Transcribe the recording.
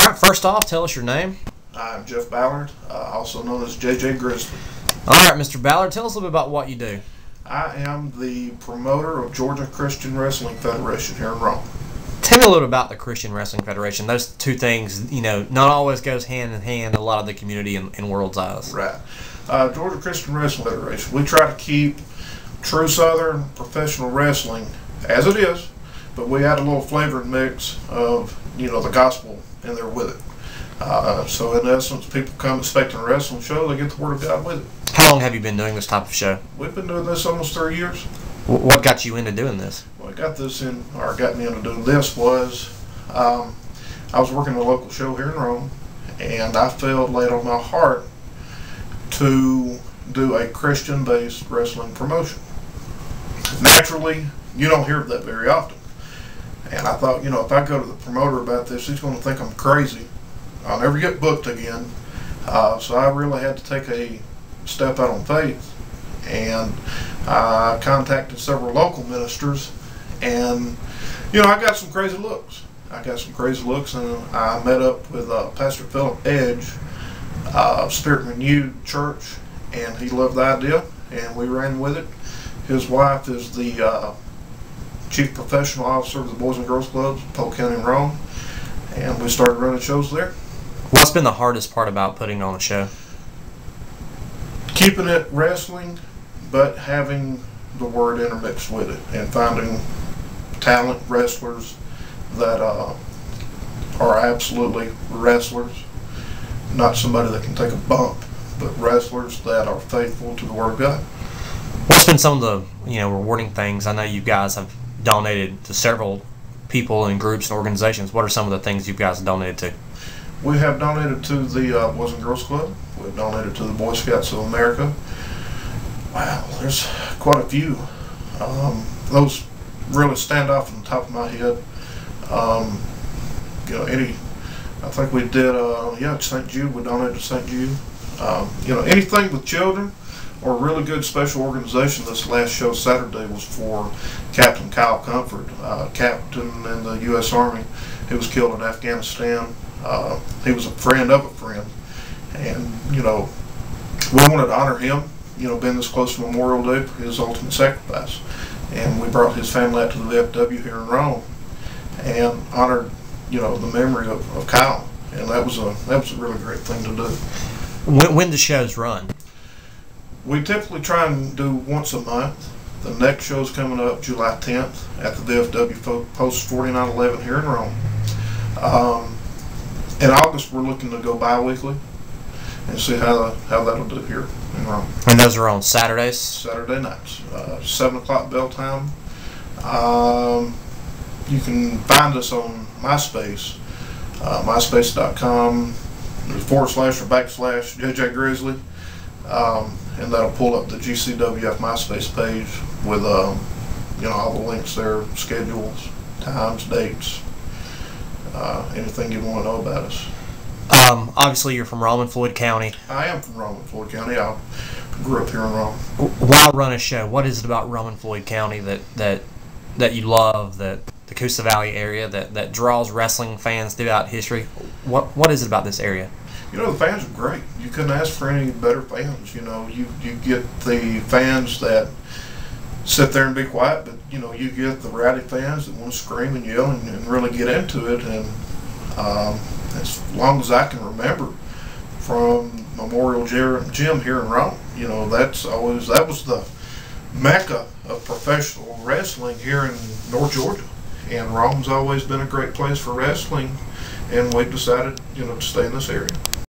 All right, first off, tell us your name. I'm Jeff Ballard, also known as JJ Grizzly. All right, Mr. Ballard, tell us a little bit about what you do. I am the promoter of Georgia Christian Wrestling Federation here in Rome. Tell me a little bit about the Christian Wrestling Federation. Those two things, not always goes hand in hand in a lot of the community in world's eyes. Right. Georgia Christian Wrestling Federation, we try to keep true Southern professional wrestling as it is, but we add a little flavor and mix of, the gospel in there with it. So in essence, people come expecting a wrestling show, they get the Word of God with it. How long have you been doing this type of show? We've been doing this almost 3 years. What got you into doing this? What got me into doing this was I was working a local show here in Rome, and I felt laid on my heart to do a Christian-based wrestling promotion. Naturally, you don't hear that very often. And I thought, if I go to the promoter about this, he's going to think I'm crazy. I'll never get booked again. So I really had to take a step out on faith. And I contacted several local ministers, and, I got some crazy looks. And I met up with Pastor Philip Edge, Spirit Renewed Church, and he loved the idea, and we ran with it. His wife is the Chief Professional Officer of the Boys and Girls Clubs, Polk County and Rome, and we started running shows there. What's been the hardest part about putting on a show? Keeping it wrestling, but having the Word intermixed with it, and finding talent wrestlers that are absolutely wrestlers, not somebody that can take a bump, but wrestlers that are faithful to the Word of God. What's been some of the rewarding things? I know you guys have donated to several people and groups and organizations. What are some of the things you guys donated to? We have donated to the Boys and Girls Club. We've donated to the Boy Scouts of America. Wow, there's quite a few. Those really stand off on the top of my head. I think we did, St. Jude, we donated to St. Jude. Anything with children or a really good special organization. This last show Saturday was for Captain Kyle Comfort, captain in the U.S. Army. He was killed in Afghanistan. He was a friend of a friend. And, we wanted to honor him, being this close to Memorial Day for his ultimate sacrifice. And we brought his family out to the VFW here in Rome and honored, the memory of Kyle. And that was a really great thing to do. When do shows run? We typically try and do once a month. The next show's coming up July 10th at the VFW Post 4911 here in Rome. In August, we're looking to go bi-weekly and see how that'll do here in Rome. And those are on Saturdays? Saturday nights, 7 o'clock bell time. You can find us on MySpace, myspace.com /or JJ Grizzly, and that'll pull up the GCWF MySpace page with all the links there, schedules, times, dates, anything you want to know about us. Obviously, you're from Rome and Floyd County. I am from Rome and Floyd County. I grew up here in Rome. Why run a show? What is it about Rome and Floyd County that you love, that the Coosa Valley area that draws wrestling fans throughout history? What is it about this area? The fans are great. You couldn't ask for any better fans. You get the fans that sit there and be quiet, but you get the rowdy fans that want to scream and yell and really get into it. And as long as I can remember, from Memorial Gym here in Rome, that was the mecca of professional wrestling here in North Georgia. And Rome's always been a great place for wrestling, and we've decided, to stay in this area.